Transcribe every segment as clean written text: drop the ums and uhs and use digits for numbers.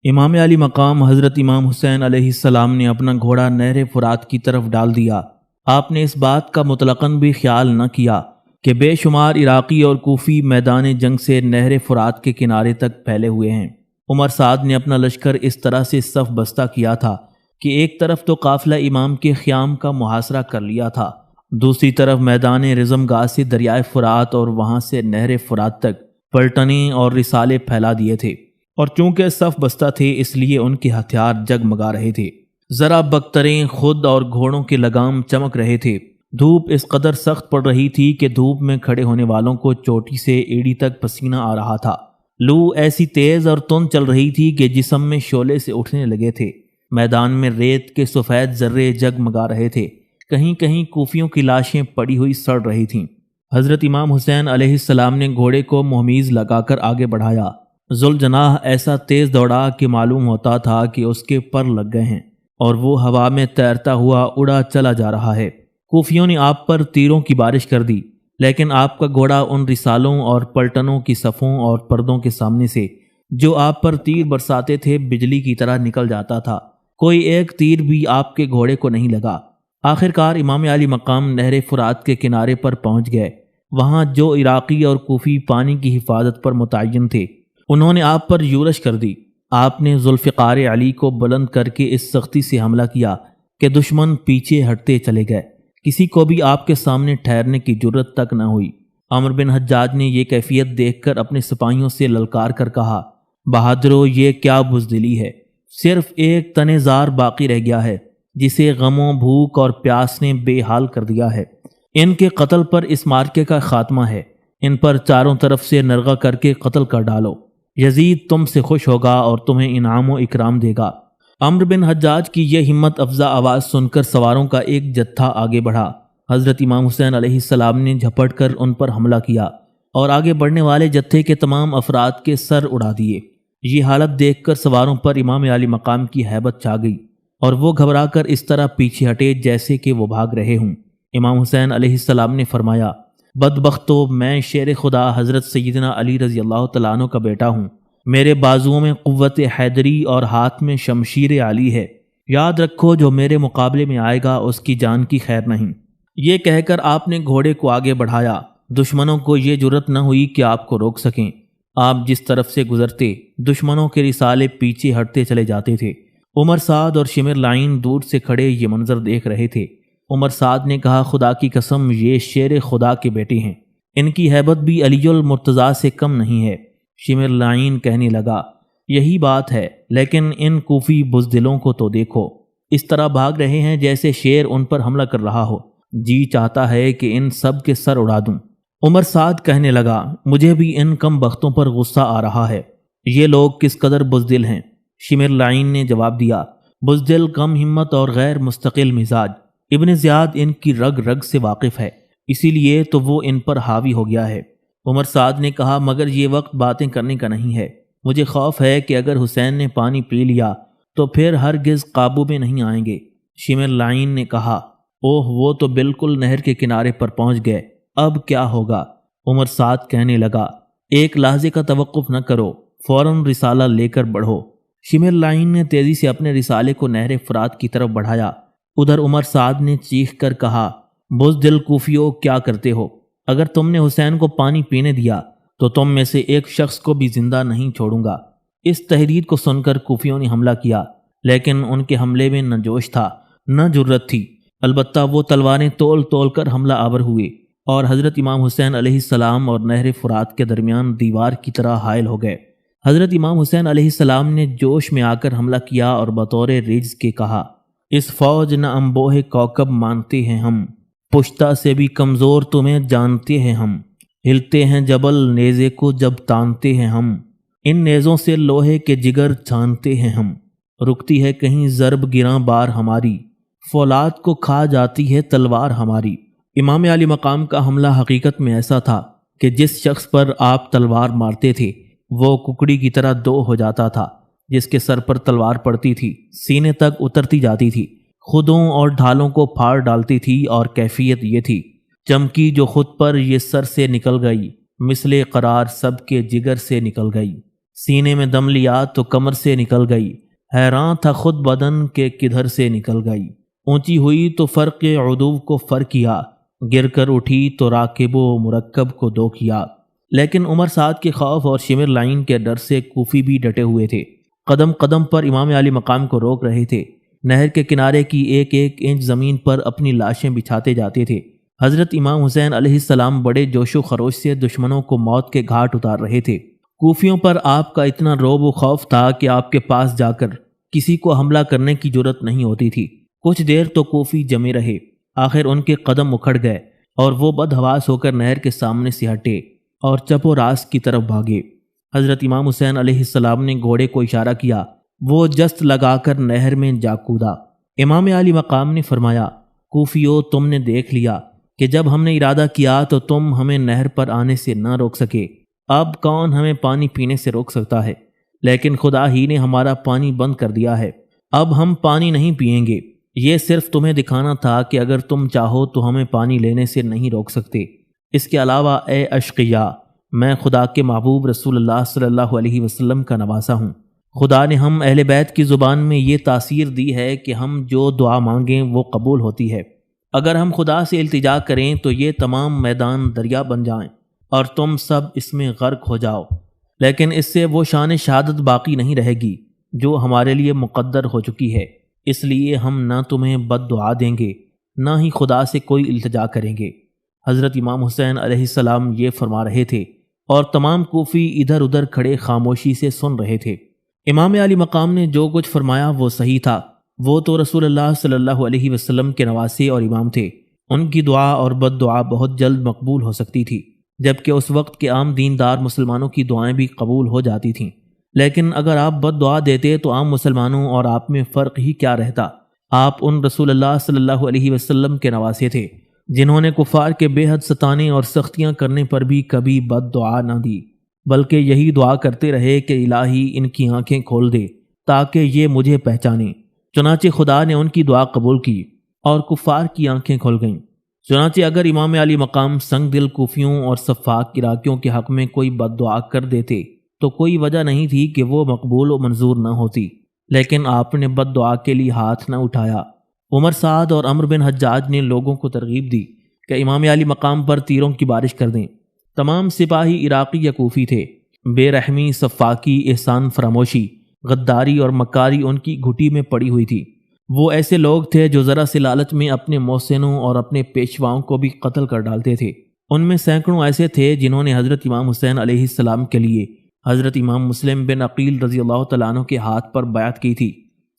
امام علی مقام حضرت امام حسین علیہ السلام نے اپنا گھوڑا نہر فرات کی طرف ڈال دیا۔ آپ نے اس بات کا مطلقاً بھی خیال نہ کیا کہ بے شمار عراقی اور کوفی میدان جنگ سے نہر فرات کے کنارے تک پھیلے ہوئے ہیں۔ عمر سعد نے اپنا لشکر اس طرح سے صف بستہ کیا تھا کہ ایک طرف تو قافلہ امام کے خیام کا محاصرہ کر لیا تھا، دوسری طرف میدان رزمگاہ سے دریائے فرات اور وہاں سے نہر فرات تک پلٹنیں اور رسالے پھیلا دیے تھے، اور چونکہ صف بستہ تھے اس لیے ان کے ہتھیار جگمگا رہے تھے۔ ذرا بختریں خود اور گھوڑوں کے لگام چمک رہے تھے۔ دھوپ اس قدر سخت پڑ رہی تھی کہ دھوپ میں کھڑے ہونے والوں کو چوٹی سے ایڑی تک پسینہ آ رہا تھا۔ لو ایسی تیز اور تند چل رہی تھی کہ جسم میں شعلے سے اٹھنے لگے تھے۔ میدان میں ریت کے سفید ذرے جگمگا رہے تھے، کہیں کہیں کوفیوں کی لاشیں پڑی ہوئی سڑ رہی تھیں۔ حضرت امام حسین علیہ السلام نے گھوڑے کو مہمیز لگا کر آگے بڑھایا۔ ذوالجناح ایسا تیز دوڑا کہ معلوم ہوتا تھا کہ اس کے پر لگ گئے ہیں اور وہ ہوا میں تیرتا ہوا اڑا چلا جا رہا ہے۔ کوفیوں نے آپ پر تیروں کی بارش کر دی، لیکن آپ کا گھوڑا ان رسالوں اور پلٹنوں کی صفوں اور پردوں کے سامنے سے جو آپ پر تیر برساتے تھے بجلی کی طرح نکل جاتا تھا۔ کوئی ایک تیر بھی آپ کے گھوڑے کو نہیں لگا۔ آخر کار امام علی مقام نہر فرات کے کنارے پر پہنچ گئے۔ وہاں جو عراقی اور کوفی پانی کی حفاظت پر متعین تھے انہوں نے آپ پر یورش کر دی۔ آپ نے ذوالفقار علی کو بلند کر کے اس سختی سے حملہ کیا کہ دشمن پیچھے ہٹتے چلے گئے، کسی کو بھی آپ کے سامنے ٹھہرنے کی جرت تک نہ ہوئی۔ عمر بن حجاج نے یہ کیفیت دیکھ کر اپنے سپاہیوں سے للکار کر کہا، بہادرو، یہ کیا بزدلی ہے؟ صرف ایک تن زار باقی رہ گیا ہے جسے غموں، بھوک اور پیاس نے بے حال کر دیا ہے۔ ان کے قتل پر اس مارکے کا خاتمہ ہے۔ ان پر چاروں طرف سے نرغہ کر کے قتل کر ڈالو۔ یزید تم سے خوش ہوگا اور تمہیں انعام و اکرام دے گا۔ عمر بن حجاج کی یہ ہمت افزا آواز سن کر سواروں کا ایک جتھا آگے بڑھا۔ حضرت امام حسین علیہ السلام نے جھپٹ کر ان پر حملہ کیا اور آگے بڑھنے والے جتھے کے تمام افراد کے سر اڑا دیے۔ یہ حالت دیکھ کر سواروں پر امام علی مقام کی ہیبت چھا گئی اور وہ گھبرا کر اس طرح پیچھے ہٹے جیسے کہ وہ بھاگ رہے ہوں۔ امام حسین علیہ السلام نے فرمایا، بدبختو، میں شیر خدا حضرت سیدنا علی رضی اللہ تعالیٰ عنہ کا بیٹا ہوں۔ میرے بازوؤں میں قوت حیدری اور ہاتھ میں شمشیر علی ہے۔ یاد رکھو، جو میرے مقابلے میں آئے گا اس کی جان کی خیر نہیں۔ یہ کہہ کر آپ نے گھوڑے کو آگے بڑھایا۔ دشمنوں کو یہ جرت نہ ہوئی کہ آپ کو روک سکیں۔ آپ جس طرف سے گزرتے دشمنوں کے رسالے پیچھے ہٹتے چلے جاتے تھے۔ عمر سعد اور شمر لائن دور سے کھڑے یہ منظر دیکھ رہے تھے۔ عمر سعد نے کہا، خدا کی قسم، یہ شیر خدا کے بیٹے ہیں، ان کی ہیبت بھی علی المرتضیٰ سے کم نہیں ہے۔ شمر لائن کہنے لگا، یہی بات ہے، لیکن ان کوفی بزدلوں کو تو دیکھو، اس طرح بھاگ رہے ہیں جیسے شیر ان پر حملہ کر رہا ہو۔ جی چاہتا ہے کہ ان سب کے سر اڑا دوں۔ عمر سعد کہنے لگا، مجھے بھی ان کم بختوں پر غصہ آ رہا ہے، یہ لوگ کس قدر بزدل ہیں۔ شمر لائن نے جواب دیا، بزدل، کم ہمت اور غیر مستقل مزاج۔ ابن زیاد ان کی رگ رگ سے واقف ہے، اسی لیے تو وہ ان پر حاوی ہو گیا ہے۔ عمر سعد نے کہا، مگر یہ وقت باتیں کرنے کا نہیں ہے۔ مجھے خوف ہے کہ اگر حسین نے پانی پی لیا تو پھر ہرگز قابو میں نہیں آئیں گے۔ شمر لائن نے کہا، اوہ، وہ تو بالکل نہر کے کنارے پر پہنچ گئے، اب کیا ہوگا؟ عمر سعد کہنے لگا، ایک لحظے کا توقف نہ کرو، فوراً رسالہ لے کر بڑھو۔ شمر لائن نے تیزی سے اپنے رسالے کو نہر فرات کی طرف بڑھایا۔ ادھر عمر سعد نے چیخ کر کہا، بزدل کوفیو، کیا کرتے ہو؟ اگر تم نے حسین کو پانی پینے دیا تو تم میں سے ایک شخص کو بھی زندہ نہیں چھوڑوں گا۔ اس تحدید کو سن کر کوفیوں نے حملہ کیا، لیکن ان کے حملے میں نہ جوش تھا نہ جرت تھی۔ البتہ وہ تلواریں تول تول کر حملہ آور ہوئے اور حضرت امام حسین علیہ السلام اور نہر فرات کے درمیان دیوار کی طرح حائل ہو گئے۔ حضرت امام حسین علیہ السلام نے جوش میں آ کر حملہ کیا اور بطور رجز کے کہا، اس فوج نہ انبوہ کوکب مانتے ہیں ہم، پشتہ سے بھی کمزور تمہیں جانتے ہیں ہم، ہلتے ہیں جبل نیزے کو جب تانتے ہیں ہم، ان نیزوں سے لوہے کے جگر چھانتے ہیں ہم، رکتی ہے کہیں ضرب گراں بار ہماری، فولاد کو کھا جاتی ہے تلوار ہماری۔ امام علی مقام کا حملہ حقیقت میں ایسا تھا کہ جس شخص پر آپ تلوار مارتے تھے وہ ککڑی کی طرح دو ہو جاتا تھا۔ جس کے سر پر تلوار پڑتی تھی سینے تک اترتی جاتی تھی، خودوں اور ڈھالوں کو پھاڑ ڈالتی تھی، اور کیفیت یہ تھی، چمکی جو خود پر یہ سر سے نکل گئی، مثل قرار سب کے جگر سے نکل گئی۔ سینے میں دم لیا تو کمر سے نکل گئی، حیران تھا خود بدن کے کدھر سے نکل گئی۔ اونچی ہوئی تو فرق عدو کو فر کیا، گر کر اٹھی تو راکب و مرکب کو دو کیا۔ لیکن عمر سعد کے خوف اور شمر لائن کے ڈر سے کوفی بھی ڈٹے ہوئے تھے، قدم قدم پر امام علی مقام کو روک رہے تھے، نہر کے کنارے کی ایک ایک انچ زمین پر اپنی لاشیں بچھاتے جاتے تھے۔ حضرت امام حسین علیہ السلام بڑے جوش و خروش سے دشمنوں کو موت کے گھاٹ اتار رہے تھے۔ کوفیوں پر آپ کا اتنا رعب و خوف تھا کہ آپ کے پاس جا کر کسی کو حملہ کرنے کی جرت نہیں ہوتی تھی۔ کچھ دیر تو کوفی جمے رہے، آخر ان کے قدم اکھڑ گئے اور وہ بدحواس ہو کر نہر کے سامنے سے ہٹے اور چپ و راست کی طرف بھاگے۔ حضرت امام حسین علیہ السلام نے گھوڑے کو اشارہ کیا، وہ جست لگا کر نہر میں جا کودا۔ امام علی مقام نے فرمایا، کوفیو، تم نے دیکھ لیا کہ جب ہم نے ارادہ کیا تو تم ہمیں نہر پر آنے سے نہ روک سکے، اب کون ہمیں پانی پینے سے روک سکتا ہے؟ لیکن خدا ہی نے ہمارا پانی بند کر دیا ہے، اب ہم پانی نہیں پئیں گے۔ یہ صرف تمہیں دکھانا تھا کہ اگر تم چاہو تو ہمیں پانی لینے سے نہیں روک سکتے۔ اس کے علاوہ اے اشقیا، میں خدا کے محبوب رسول اللہ صلی اللہ علیہ وسلم کا نواسا ہوں۔ خدا نے ہم اہل بیت کی زبان میں یہ تاثیر دی ہے کہ ہم جو دعا مانگیں وہ قبول ہوتی ہے۔ اگر ہم خدا سے التجا کریں تو یہ تمام میدان دریا بن جائیں اور تم سب اس میں غرق ہو جاؤ، لیکن اس سے وہ شان شہادت باقی نہیں رہے گی جو ہمارے لیے مقدر ہو چکی ہے۔ اس لیے ہم نہ تمہیں بد دعا دیں گے، نہ ہی خدا سے کوئی التجا کریں گے۔ حضرت امام حسین علیہ السلام یہ فرما رہے تھے اور تمام کوفی ادھر ادھر کھڑے خاموشی سے سن رہے تھے۔ امام علی مقام نے جو کچھ فرمایا وہ صحیح تھا، وہ تو رسول اللہ صلی اللہ علیہ وسلم کے نواسے اور امام تھے، ان کی دعا اور بد دعا بہت جلد مقبول ہو سکتی تھی، جبکہ اس وقت کے عام دیندار مسلمانوں کی دعائیں بھی قبول ہو جاتی تھیں۔ لیکن اگر آپ بد دعا دیتے تو عام مسلمانوں اور آپ میں فرق ہی کیا رہتا؟ آپ ان رسول اللہ صلی اللہ علیہ وسلم کے نواسے تھے جنہوں نے کفار کے بے حد ستانے اور سختیاں کرنے پر بھی کبھی بد دعا نہ دی، بلکہ یہی دعا کرتے رہے کہ الہی ان کی آنکھیں کھول دے تاکہ یہ مجھے پہچانیں۔ چنانچہ خدا نے ان کی دعا قبول کی اور کفار کی آنکھیں کھل گئیں۔ چنانچہ اگر امام علی مقام سنگ دل کوفیوں اور صفاق عراقیوں کے حق میں کوئی بد دعا کر دیتے تو کوئی وجہ نہیں تھی کہ وہ مقبول و منظور نہ ہوتی، لیکن آپ نے بد دعا کے لیے ہاتھ نہ اٹھایا۔ عمر سعد اور عمرو بن حجاج نے لوگوں کو ترغیب دی کہ امام علی مقام پر تیروں کی بارش کر دیں۔ تمام سپاہی عراقی یا کوفی تھے، بے رحمی، صفاقی، احسان فراموشی، غداری اور مکاری ان کی گھٹی میں پڑی ہوئی تھی۔ وہ ایسے لوگ تھے جو ذرا سے لالچ میں اپنے محسنوں اور اپنے پیشواؤں کو بھی قتل کر ڈالتے تھے۔ ان میں سینکڑوں ایسے تھے جنہوں نے حضرت امام حسین علیہ السلام کے لیے حضرت امام مسلم بن عقیل رضی اللہ تعالیٰ عنہ کے ہاتھ پر بیعت کی تھی۔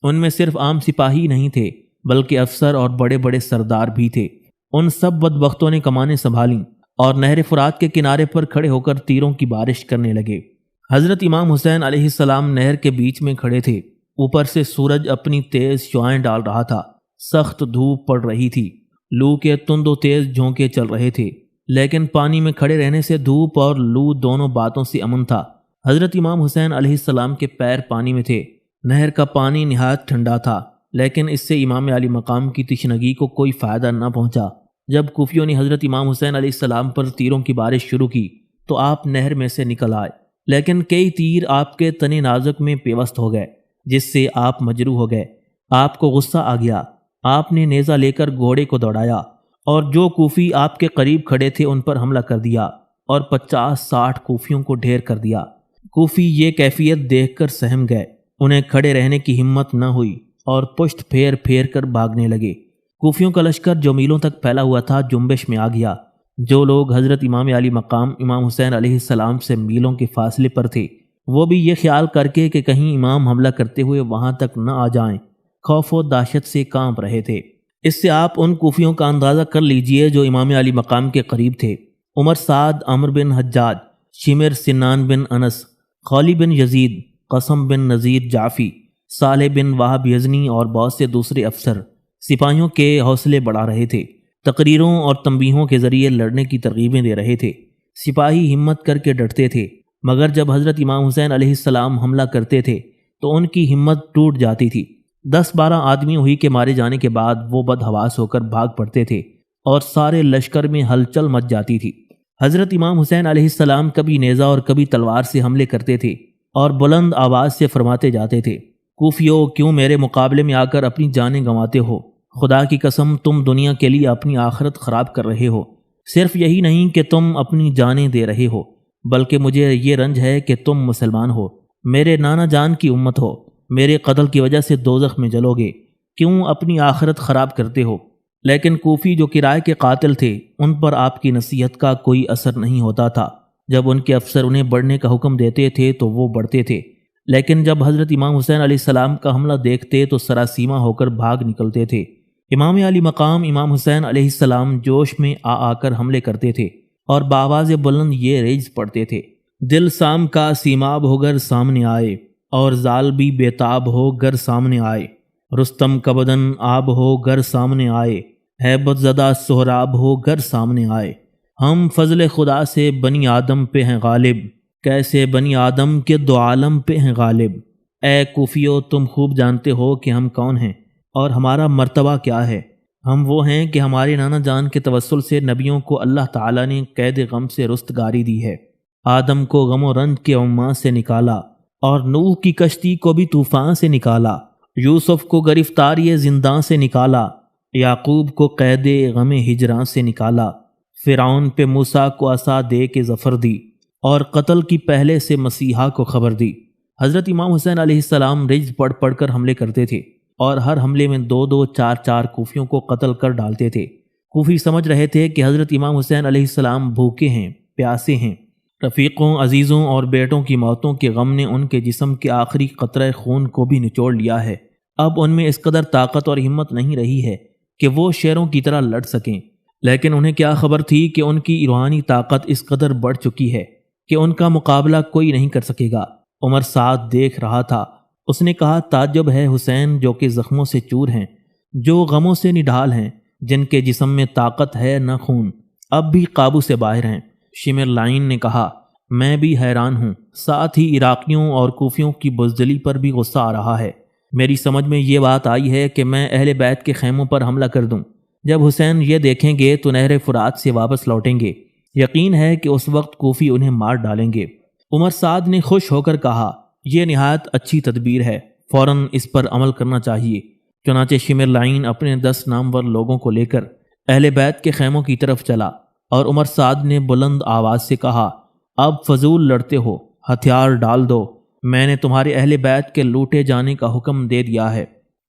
ان میں صرف عام سپاہی نہیں تھے بلکہ افسر اور بڑے بڑے سردار بھی تھے۔ ان سب بدبختوں نے کمانیں سنبھالیں اور نہر فرات کے کنارے پر کھڑے ہو کر تیروں کی بارش کرنے لگے۔ حضرت امام حسین علیہ السلام نہر کے بیچ میں کھڑے تھے، اوپر سے سورج اپنی تیز شعاعیں ڈال رہا تھا، سخت دھوپ پڑ رہی تھی، لو کے تند و تیز جھونکے چل رہے تھے، لیکن پانی میں کھڑے رہنے سے دھوپ اور لو دونوں باتوں سے امن تھا۔ حضرت امام حسین علیہ السلام کے پیر پانی میں تھے، نہر کا پانی نہایت ٹھنڈا تھا، لیکن اس سے امام علی مقام کی تشنگی کو کوئی فائدہ نہ پہنچا۔ جب کوفیوں نے حضرت امام حسین علیہ السلام پر تیروں کی بارش شروع کی تو آپ نہر میں سے نکل آئے، لیکن کئی تیر آپ کے تن نازک میں پیوست ہو گئے جس سے آپ مجروح ہو گئے۔ آپ کو غصہ آ گیا، آپ نے نیزہ لے کر گھوڑے کو دوڑایا اور جو کوفی آپ کے قریب کھڑے تھے ان پر حملہ کر دیا اور 50-60 کوفیوں کو ڈھیر کر دیا۔ کوفی یہ کیفیت دیکھ کر سہم گئے، انہیں کھڑے رہنے کی ہمت نہ ہوئی اور پشت پھیر پھیر کر بھاگنے لگے۔ کوفیوں کا لشکر جو میلوں تک پھیلا ہوا تھا جنبش میں آ گیا۔ جو لوگ حضرت امام علی مقام امام حسین علیہ السلام سے میلوں کے فاصلے پر تھے وہ بھی یہ خیال کر کے کہ کہیں امام حملہ کرتے ہوئے وہاں تک نہ آ جائیں، خوف و دہشت سے کانپ رہے تھے۔ اس سے آپ ان کوفیوں کا اندازہ کر لیجئے جو امام علی مقام کے قریب تھے۔ عمر سعد، عمرو بن حجاج، شمر، سنان بن انس، خالی بن یزید، قسم بن نذیر جعفی، صالح بن وہب یزنی اور بہت سے دوسرے افسر سپاہیوں کے حوصلے بڑھا رہے تھے، تقریروں اور تنبیہوں کے ذریعے لڑنے کی ترغیبیں دے رہے تھے۔ سپاہی ہمت کر کے ڈٹتے تھے، مگر جب حضرت امام حسین علیہ السلام حملہ کرتے تھے تو ان کی ہمت ٹوٹ جاتی تھی۔ 10-12 آدمیوں ہی کے مارے جانے کے بعد وہ بدحواس ہو کر بھاگ پڑتے تھے اور سارے لشکر میں ہلچل مچ جاتی تھی۔ حضرت امام حسین علیہ السلام کبھی نیزہ اور کبھی تلوار سے حملے کرتے تھے اور بلند آواز سے فرماتے جاتے تھے، کوفیو کیوں میرے مقابلے میں آ کر اپنی جانیں گنواتے ہو؟ خدا کی قسم تم دنیا کے لیے اپنی آخرت خراب کر رہے ہو۔ صرف یہی نہیں کہ تم اپنی جانیں دے رہے ہو، بلکہ مجھے یہ رنج ہے کہ تم مسلمان ہو، میرے نانا جان کی امت ہو، میرے قتل کی وجہ سے دوزخ میں جلو گے، کیوں اپنی آخرت خراب کرتے ہو؟ لیکن کوفی جو کرائے کے قاتل تھے، ان پر آپ کی نصیحت کا کوئی اثر نہیں ہوتا تھا۔ جب ان کے افسر انہیں بڑھنے کا حکم دیتے تھے تو وہ بڑھتے تھے، لیکن جب حضرت امام حسین علیہ السلام کا حملہ دیکھتے تو سراسیمہ ہو کر بھاگ نکلتے تھے۔ امام علی مقام امام حسین علیہ السلام جوش میں آ کر حملے کرتے تھے اور بآواز بلند یہ ریز پڑھتے تھے، دل سام کا سیماب ہو گر سامنے آئے، اور زال بھی بےتاب ہو گر سامنے آئے، رستم کا بدن آب ہو گر سامنے آئے، ہیبت زدہ سہراب ہو گر سامنے آئے، ہم فضل خدا سے بنی آدم پہ ہیں غالب، کیسے بنی آدم کے دو عالم پہ ہیں غالب۔ اے کوفیو تم خوب جانتے ہو کہ ہم کون ہیں اور ہمارا مرتبہ کیا ہے۔ ہم وہ ہیں کہ ہمارے نانا جان کے توسل سے نبیوں کو اللہ تعالیٰ نے قید غم سے رستگاری دی ہے، آدم کو غم و رنج کے عماں سے نکالا، اور نوح کی کشتی کو بھی طوفان سے نکالا، یوسف کو گرفتاری زنداں سے نکالا، یعقوب کو قید غم ہجراں سے نکالا، فرعون پہ موسیٰ کو عصا دے کے ظفر دی، اور قتل کی پہلے سے مسیحا کو خبر دی۔ حضرت امام حسین علیہ السلام رجز پڑھ کر حملے کرتے تھے، اور ہر حملے میں 2 4 کوفیوں کو قتل کر ڈالتے تھے۔ کوفی سمجھ رہے تھے کہ حضرت امام حسین علیہ السلام بھوکے ہیں، پیاسے ہیں۔ رفیقوں، عزیزوں اور بیٹوں کی موتوں کے غم نے ان کے جسم کے آخری قطرہ خون کو بھی نچوڑ لیا ہے۔ اب ان میں اس قدر طاقت اور ہمت نہیں رہی ہے کہ وہ شیروں کی طرح لڑ سکیں، لیکن انہیں کیا خبر تھی کہ ان کی روحانی طاقت اس قدر بڑھ چکی ہے کہ ان کا مقابلہ کوئی نہیں کر سکے گا۔ عمر سعد دیکھ رہا تھا، اس نے کہا، تعجب ہے حسین جو کہ زخموں سے چور ہیں، جو غموں سے نڈھال ہیں، جن کے جسم میں طاقت ہے نہ خون، اب بھی قابو سے باہر ہیں۔ شمر لائن نے کہا، میں بھی حیران ہوں، ساتھ ہی عراقیوں اور کوفیوں کی بزدلی پر بھی غصہ آ رہا ہے۔ میری سمجھ میں یہ بات آئی ہے کہ میں اہل بیت کے خیموں پر حملہ کر دوں۔ جب حسین یہ دیکھیں گے تو نہر فرات سے واپس لوٹیں گے، یقین ہے کہ اس وقت کوفی انہیں مار ڈالیں گے۔ عمر سعد نے خوش ہو کر کہا، یہ نہایت اچھی تدبیر ہے، فوراً اس پر عمل کرنا چاہیے۔ چنانچہ شمر لائن اپنے 10 نامور لوگوں کو لے کر اہل بیت کے خیموں کی طرف چلا، اور عمر سعد نے بلند آواز سے کہا، اب فضول لڑتے ہو، ہتھیار ڈال دو، میں نے تمہارے اہل بیت کے لوٹے جانے کا حکم دے دیا ہے۔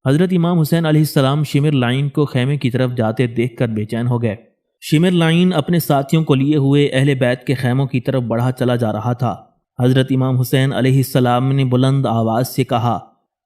حضرت امام حسین علیہ السلام شمر لائن کو خیمے کی طرف جاتے دیکھ کر بے چین ہو گئے۔ شمر لائن اپنے ساتھیوں کو لیے ہوئے اہل بیت کے خیموں کی طرف بڑھا چلا جا رہا تھا۔ حضرت امام حسین علیہ السلام نے بلند آواز سے کہا،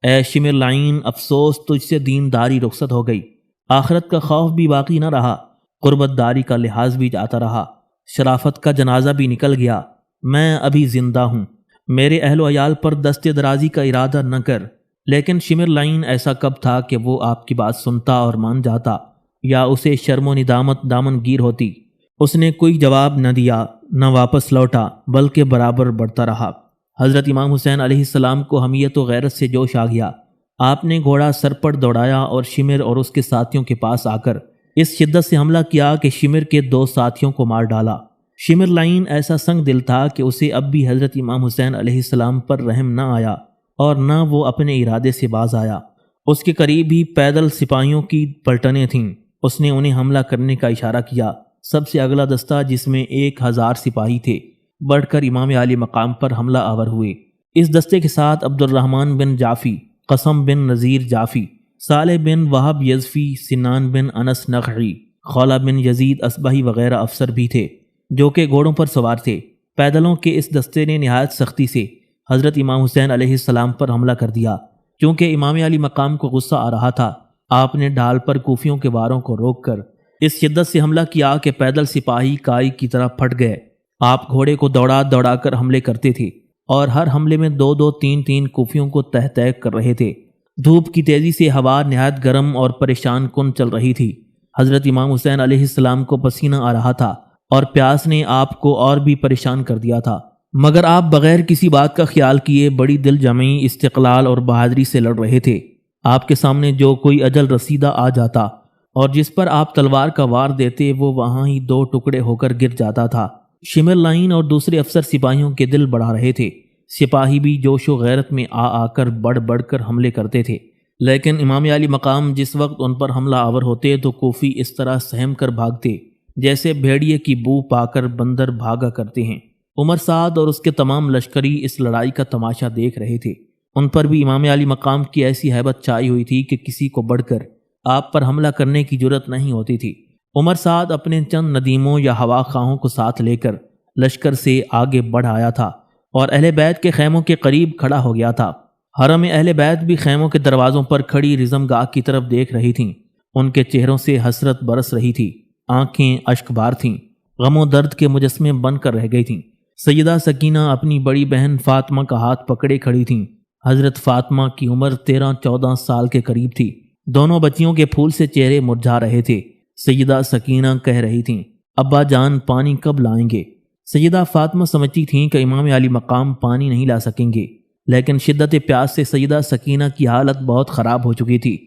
اے شمر لائن، افسوس تجھ سے دینداری رخصت ہو گئی، آخرت کا خوف بھی باقی نہ رہا، قربت داری کا لحاظ بھی جاتا رہا، شرافت کا جنازہ بھی نکل گیا۔ میں ابھی زندہ ہوں، میرے اہل و عیال پر دست درازی کا ارادہ نہ کر۔ لیکن شمر لائن ایسا کب تھا کہ وہ آپ کی بات سنتا اور مان جاتا، یا اسے شرم و ندامت دامن گیر ہوتی؟ اس نے کوئی جواب نہ دیا، نہ واپس لوٹا، بلکہ برابر بڑھتا رہا۔ حضرت امام حسین علیہ السلام کو حمیت و غیرت سے جوش آ گیا۔ آپ نے گھوڑا سر پر دوڑایا اور شمر اور اس کے ساتھیوں کے پاس آ کر اس شدت سے حملہ کیا کہ شمر کے 2 ساتھیوں کو مار ڈالا۔ شمر لائن ایسا سنگ دل تھا کہ اسے اب بھی حضرت امام حسین علیہ السلام پر رحم نہ آیا، اور نہ وہ اپنے ارادے سے باز آیا۔ اس کے قریب ہی پیدل سپاہیوں کی پلٹنیں تھیں۔ اس نے انہیں حملہ کرنے کا اشارہ کیا۔ سب سے اگلا دستہ، جس میں 1000 سپاہی تھے، بڑھ کر امام علی مقام پر حملہ آور ہوئے۔ اس دستے کے ساتھ عبد الرحمن بن جعفی، قسم بن نذیر جعفی، صالح بن وہب یزفی، سنان بن انس نخعی، خولہ بن یزید اصبہی وغیرہ افسر بھی تھے، جو کہ گھوڑوں پر سوار تھے۔ پیدلوں کے اس دستے نے نہایت سختی سے حضرت امام حسین علیہ السلام پر حملہ کر دیا۔ چونکہ امام علی مقام کو غصہ آ رہا تھا، آپ نے ڈھال پر کوفیوں کے واروں کو روک کر اس شدت سے حملہ کیا کہ پیدل سپاہی کائی کی طرح پھٹ گئے۔ آپ گھوڑے کو دوڑا دوڑا کر حملے کرتے تھے، اور ہر حملے میں 2 3 کوفیوں کو تہ تہ کر رہے تھے۔ دھوپ کی تیزی سے ہوا نہایت گرم اور پریشان کن چل رہی تھی۔ حضرت امام حسین علیہ السلام کو پسینہ آ رہا تھا، اور پیاس نے آپ کو اور بھی پریشان کر دیا تھا، مگر آپ بغیر کسی بات کا خیال کیے بڑی دل جمعی، استقلال اور بہادری سے لڑ رہے تھے۔ آپ کے سامنے جو کوئی اجل رسیدہ آ جاتا اور جس پر آپ تلوار کا وار دیتے، وہ وہاں ہی 2 ٹکڑے ہو کر گر جاتا تھا۔ شمر لائن اور دوسرے افسر سپاہیوں کے دل بڑھا رہے تھے۔ سپاہی بھی جوش و غیرت میں آ کر بڑھ بڑھ کر حملے کرتے تھے، لیکن امام علی مقام جس وقت ان پر حملہ آور ہوتے تو کوفی اس طرح سہم کر بھاگتے جیسے بھیڑیے کی بو پا کر بندر بھاگا کرتے ہیں۔ عمر سعد اور اس کے تمام لشکری اس لڑائی کا تماشا دیکھ رہے تھے۔ ان پر بھی امام علی مقام کی ایسی ہیبت چھائی ہوئی تھی کہ کسی کو بڑھ کر آپ پر حملہ کرنے کی جرت نہیں ہوتی تھی۔ عمر سعد اپنے چند ندیموں یا ہوا خواہوں کو ساتھ لے کر لشکر سے آگے بڑھ آیا تھا اور اہل بیت کے خیموں کے قریب کھڑا ہو گیا تھا۔ حرم اہل بیت بھی خیموں کے دروازوں پر کھڑی رزم گاہ کی طرف دیکھ رہی تھیں۔ ان کے چہروں سے حسرت برس رہی تھی، آنکھیں اشک بار تھیں، غم و درد کے مجسمے بن کر رہ گئی تھیں۔ سیدہ سکینہ اپنی بڑی بہن فاطمہ کا ہاتھ پکڑے کھڑی تھیں۔ حضرت فاطمہ کی عمر 13-14 سال کے قریب تھی۔ دونوں بچیوں کے پھول سے چہرے مرجھا رہے تھے۔ سیدہ سکینہ کہہ رہی تھیں، ابا جان پانی کب لائیں گے؟ سیدہ فاطمہ سمجھتی تھیں کہ امام علی مقام پانی نہیں لا سکیں گے، لیکن شدت پیاس سے سیدہ سکینہ کی حالت بہت خراب ہو چکی تھی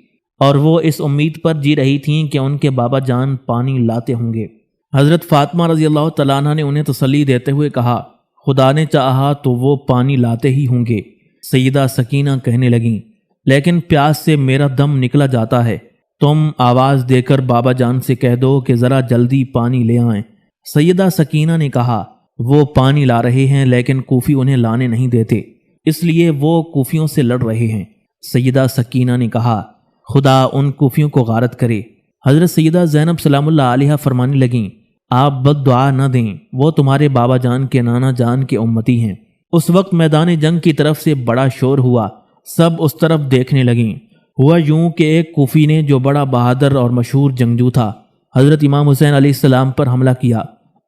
اور وہ اس امید پر جی رہی تھیں کہ ان کے بابا جان پانی لاتے ہوں گے۔ حضرت فاطمہ رضی اللہ تعالیٰ عنہ نے انہیں تسلی دیتے ہوئے کہا، خدا نے چاہا تو وہ پانی لاتے ہی ہوں گے۔ سیدہ سکینہ کہنے لگیں، لیکن پیاس سے میرا دم نکلا جاتا ہے، تم آواز دے کر بابا جان سے کہہ دو کہ ذرا جلدی پانی لے آئیں۔ سیدہ سکینہ نے کہا، وہ پانی لا رہے ہیں لیکن کوفی انہیں لانے نہیں دیتے، اس لیے وہ کوفیوں سے لڑ رہے ہیں۔ سیدہ سکینہ نے کہا، خدا ان کوفیوں کو غارت کرے۔ حضرت سیدہ زینب سلام اللہ علیہ فرمانے لگیں، آپ بد دعا نہ دیں، وہ تمہارے بابا جان کے نانا جان کے امتی ہیں۔ اس وقت میدان جنگ کی طرف سے بڑا شور ہوا، سب اس طرف دیکھنے لگیں۔ ہوا یوں کہ ایک کوفی نے جو بڑا بہادر اور مشہور جنگجو تھا، حضرت امام حسین علیہ السلام پر حملہ کیا۔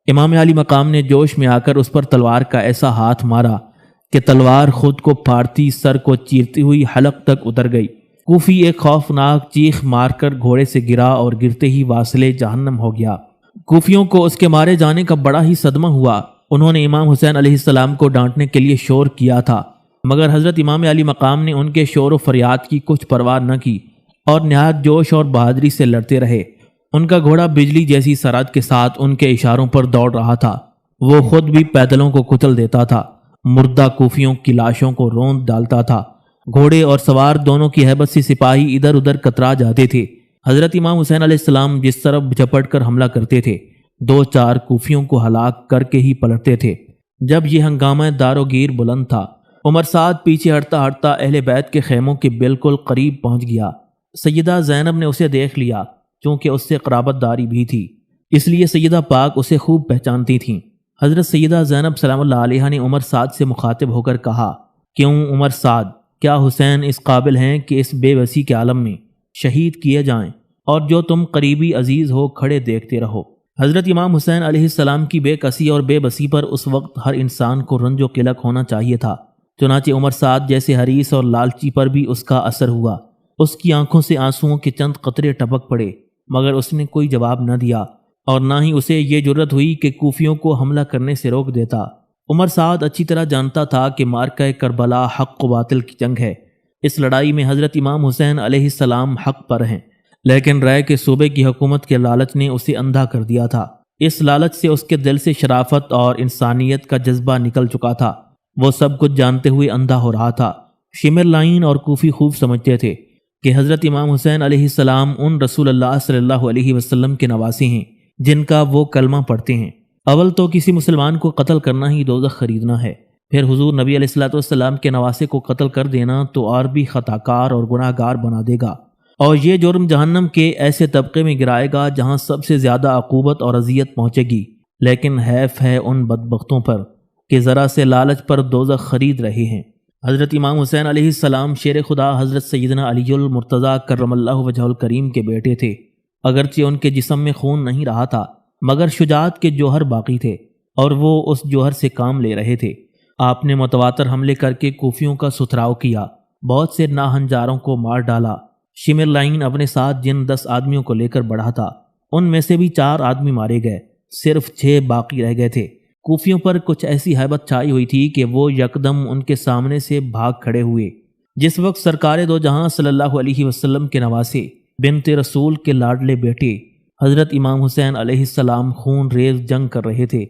امام علی مقام نے جوش میں آ کر اس پر تلوار کا ایسا ہاتھ مارا کہ تلوار خود کو پھاڑتی سر کو چیرتی ہوئی حلق تک اتر گئی۔ کوفی ایک خوفناک چیخ مار کر گھوڑے سے گرا اور گرتے ہی واصلے جہنم ہو گیا۔ کوفیوں کو اس کے مارے جانے کا بڑا ہی صدمہ ہوا۔ انہوں نے امام حسین علیہ السلام کو ڈانٹنے کے لیے شور کیا تھا، مگر حضرت امام علی مقام نے ان کے شور و فریاد کی کچھ پرواہ نہ کی اور نہایت جوش اور بہادری سے لڑتے رہے۔ ان کا گھوڑا بجلی جیسی سرعت کے ساتھ ان کے اشاروں پر دوڑ رہا تھا۔ وہ خود بھی پیدلوں کو کچل دیتا تھا، مردہ کوفیوں کی لاشوں کو روند ڈالتا تھا۔ گھوڑے اور سوار دونوں کی ہیبت سے سپاہی ادھر ادھر کترا جاتے تھے۔ حضرت امام حسین علیہ السلام جس طرف جھپٹ کر حملہ کرتے تھے، 2-4 کوفیوں کو ہلاک کر کے ہی پلٹتے تھے۔ جب یہ ہنگامہ دار و گیر بلند تھا، عمر سعد پیچھے ہٹتا ہٹتا اہل بیت کے خیموں کے بالکل قریب پہنچ گیا۔ سیدہ زینب نے اسے دیکھ لیا، چونکہ اس سے قرابت داری بھی تھی، اس لیے سیدہ پاک اسے خوب پہچانتی تھیں۔ حضرت سیدہ زینب سلام اللہ علیہ نے عمر سعد سے مخاطب ہو کر کہا، کیوں عمر سعد، کیا حسین اس قابل ہیں کہ اس بے بسی کے عالم میں شہید کیے جائیں، اور جو تم قریبی عزیز ہو کھڑے دیکھتے رہو؟ حضرت امام حسین علیہ السلام کی بے کسی اور بے بسی پر اس وقت ہر انسان کو رنج و قلق ہونا چاہیے تھا، چنانچہ عمر سعد جیسے حریص اور لالچی پر بھی اس کا اثر ہوا۔ اس کی آنکھوں سے آنسوؤں کے چند قطرے ٹپک پڑے، مگر اس نے کوئی جواب نہ دیا اور نہ ہی اسے یہ جرت ہوئی کہ کوفیوں کو حملہ کرنے سے روک دیتا۔ عمر سعد اچھی طرح جانتا تھا کہ مارکہ کربلا حق و باطل کی جنگ ہے۔ اس لڑائی میں حضرت امام حسین علیہ السلام حق پر ہیں، لیکن رائے کے صوبے کی حکومت کے لالچ نے اسے اندھا کر دیا تھا۔ اس لالچ سے اس کے دل سے شرافت اور انسانیت کا جذبہ نکل چکا تھا۔ وہ سب کچھ جانتے ہوئے اندھا ہو رہا تھا۔ شمر لائن اور کوفی خوب سمجھتے تھے کہ حضرت امام حسین علیہ السلام ان رسول اللہ صلی اللہ علیہ وسلم کے نواسے ہیں جن کا وہ کلمہ پڑھتے ہیں۔ اول تو کسی مسلمان کو قتل کرنا ہی دوزخ خریدنا ہے، پھر حضور نبی علیہ الصلوۃ والسلام کے نواسے کو قتل کر دینا تو اور بھی خطا کار اور گناہ گار بنا دے گا، اور یہ جرم جہنم کے ایسے طبقے میں گرائے گا جہاں سب سے زیادہ عقوبت اور اذیت پہنچے گی۔ لیکن حیف ہے ان بدبختوں پر کہ ذرا سے لالچ پر دوزخ خرید رہے ہیں۔ حضرت امام حسین علیہ السلام شیر خدا حضرت سیدنا علی المرتضیٰ کرم اللہ وجہہ الکریم کے بیٹے تھے۔ اگرچہ ان کے جسم میں خون نہیں رہا تھا، مگر شجاعت کے جوہر باقی تھے اور وہ اس جوہر سے کام لے رہے تھے۔ آپ نے متواتر حملے کر کے کوفیوں کا ستھراؤ کیا، بہت سے ناہنجاروں کو مار ڈالا۔ شمر لائن اپنے ساتھ جن 10 آدمیوں کو لے کر بڑھا تھا، ان میں سے بھی 4 آدمی مارے گئے، صرف 6 باقی رہ گئے تھے۔ کوفیوں پر کچھ ایسی ہیبت چھائی ہوئی تھی کہ وہ یکدم ان کے سامنے سے بھاگ کھڑے ہوئے۔ جس وقت سرکار دو جہاں صلی اللہ علیہ وسلم کے نواسے بنت رسول کے لاڈلے بیٹے حضرت امام حسین علیہ السلام خون ریز جنگ کر رہے تھے،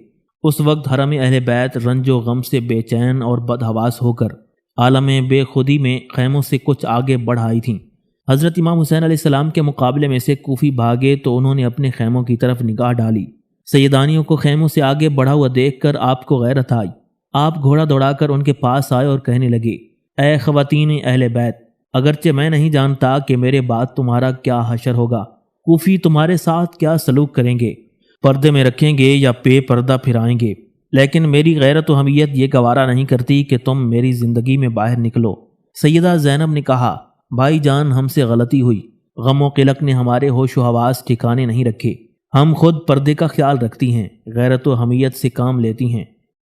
اس وقت حرم اہل بیت رنج و غم سے بے چین اور بدحواس ہو کر عالم بے خودی میں خیموں سے کچھ آگے بڑھ آئی تھیں۔ حضرت امام حسین علیہ السلام کے مقابلے میں سے کوفی بھاگے تو انہوں نے اپنے خیموں کی طرف نگاہ ڈالی۔ سیدانیوں کو خیموں سے آگے بڑھا ہوا دیکھ کر آپ کو غیرت آئی۔ آپ گھوڑا دوڑا کر ان کے پاس آئے اور کہنے لگے، اے خواتین اہل بیت، اگرچہ میں نہیں جانتا کہ میرے بعد تمہارا کیا حشر ہوگا، کوفی تمہارے ساتھ کیا سلوک کریں گے، پردے میں رکھیں گے یا بے پردہ پھرائیں گے، لیکن میری غیرت و حمیت یہ گوارا نہیں کرتی کہ تم میری زندگی میں باہر نکلو۔ سیدہ زینب نے کہا، بھائی جان ہم سے غلطی ہوئی، غم و قلق نے ہمارے ہوش و حواس ٹھکانے نہیں رکھے، ہم خود پردے کا خیال رکھتی ہیں، غیرت و حمیت سے کام لیتی ہیں،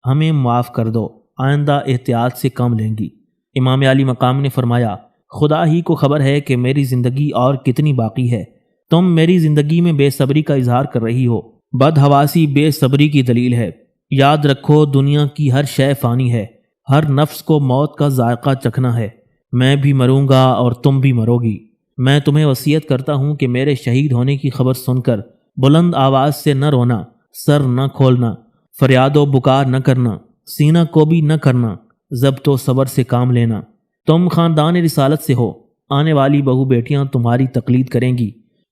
ہمیں معاف کر دو، آئندہ احتیاط سے کام لیں گی۔ امام علی مقام نے فرمایا، خدا ہی کو خبر ہے کہ میری زندگی اور کتنی باقی ہے، تم میری زندگی میں بے صبری کا اظہار کر رہی ہو۔ بدحواسی بے صبری کی دلیل ہے۔ یاد رکھو دنیا کی ہر شے فانی ہے، ہر نفس کو موت کا ذائقہ چکھنا ہے، میں بھی مروں گا اور تم بھی مرو گی۔ میں تمہیں وصیت کرتا ہوں کہ میرے شہید ہونے کی خبر سن کر بلند آواز سے نہ رونا، سر نہ کھولنا، فریاد و بکار نہ کرنا، سینہ کو بھی نہ کرنا، ضبط و صبر سے کام لینا۔ تم خاندان رسالت سے ہو، آنے والی بہو بیٹیاں تمہاری تقلید کریں گی،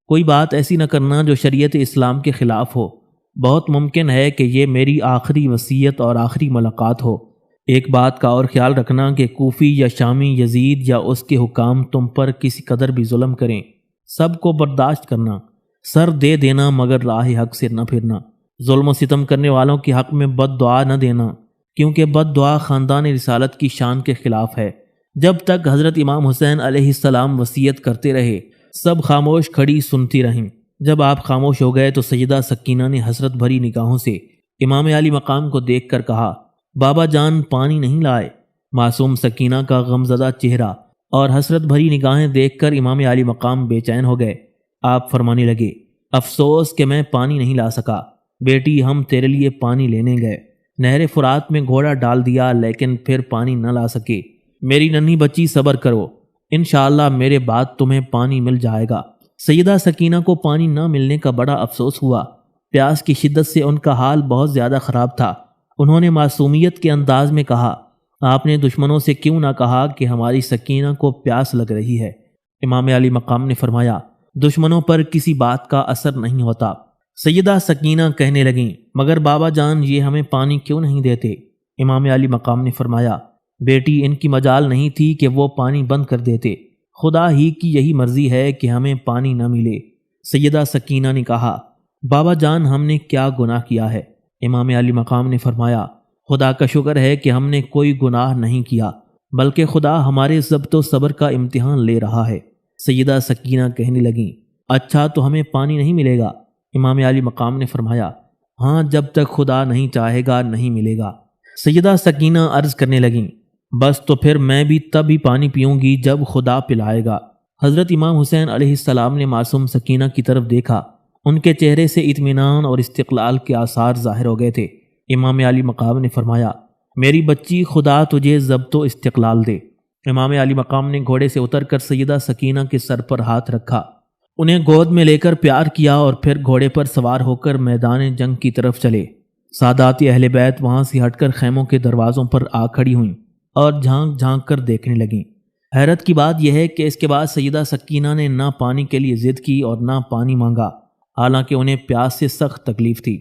کوئی بات ایسی نہ کرنا جو شریعت اسلام کے خلاف ہو۔ بہت ممکن ہے کہ یہ میری آخری وصیت اور آخری ملاقات ہو۔ ایک بات کا اور خیال رکھنا کہ کوفی یا شامی یزید یا اس کے حکام تم پر کسی قدر بھی ظلم کریں، سب کو برداشت کرنا، سر دے دینا مگر راہ حق سے نہ پھرنا، ظلم و ستم کرنے والوں کے حق میں بد دعا نہ دینا، کیونکہ بد دعا خاندان رسالت کی شان کے خلاف ہے۔ جب تک حضرت امام حسین علیہ السلام وصیت کرتے رہے، سب خاموش کھڑی سنتی رہیں۔ جب آپ خاموش ہو گئے تو سیدہ سکینہ نے حسرت بھری نگاہوں سے امام علی مقام کو دیکھ کر کہا، بابا جان پانی نہیں لائے؟ معصوم سکینہ کا غمزدہ چہرہ اور حسرت بھری نگاہیں دیکھ کر امام علی مقام بے چین ہو گئے۔ آپ فرمانے لگے، افسوس کہ میں پانی نہیں لا سکا، بیٹی ہم تیرے لیے پانی لینے گئے، نہر فرات میں گھوڑا ڈال دیا لیکن پھر پانی نہ لا سکے۔ میری ننھی بچی صبر کرو، انشاءاللہ میرے بعد تمہیں پانی مل جائے گا۔ سیدہ سکینہ کو پانی نہ ملنے کا بڑا افسوس ہوا، پیاس کی شدت سے ان کا حال بہت زیادہ خراب تھا۔ انہوں نے معصومیت کے انداز میں کہا، آپ نے دشمنوں سے کیوں نہ کہا کہ ہماری سکینہ کو پیاس لگ رہی ہے؟ امام علی مقام نے فرمایا، دشمنوں پر کسی بات کا اثر نہیں ہوتا۔ سیدہ سکینہ کہنے لگیں، مگر بابا جان یہ ہمیں پانی کیوں نہیں دیتے؟ امام علی مقام نے فرمایا، بیٹی ان کی مجال نہیں تھی کہ وہ پانی بند کر دیتے، خدا ہی کی یہی مرضی ہے کہ ہمیں پانی نہ ملے۔ سیدہ سکینہ نے کہا، بابا جان ہم نے کیا گناہ کیا ہے؟ امام علی مقام نے فرمایا، خدا کا شکر ہے کہ ہم نے کوئی گناہ نہیں کیا، بلکہ خدا ہمارے ضبط و صبر کا امتحان لے رہا ہے۔ سیدہ سکینہ کہنے لگیں، اچھا تو ہمیں پانی نہیں ملے گا؟ امام علی مقام نے فرمایا، ہاں جب تک خدا نہیں چاہے گا نہیں ملے گا۔ سیدہ سکینہ عرض کرنے لگیں، بس تو پھر میں بھی تب ہی پانی پیوں گی جب خدا پلائے گا۔ حضرت امام حسین علیہ السلام نے معصوم سکینہ کی طرف دیکھا، ان کے چہرے سے اطمینان اور استقلال کے آثار ظاہر ہو گئے تھے۔ امام علی مقام نے فرمایا، میری بچی خدا تجھے ضبط و استقلال دے۔ امام علی مقام نے گھوڑے سے اتر کر سیدہ سکینہ کے سر پر ہاتھ رکھا، انہیں گود میں لے کر پیار کیا اور پھر گھوڑے پر سوار ہو کر میدان جنگ کی طرف چلے۔ سادات اہل بیت وہاں سے ہٹ کر خیموں کے دروازوں پر آ کھڑی ہوئیں اور جھانک جھانک کر دیکھنے لگیں۔ حیرت کی بات یہ ہے کہ اس کے بعد سیدہ سکینہ نے نہ پانی کے لیے ضد کی اور نہ پانی مانگا، حالانکہ انہیں پیاس سے سخت تکلیف تھی۔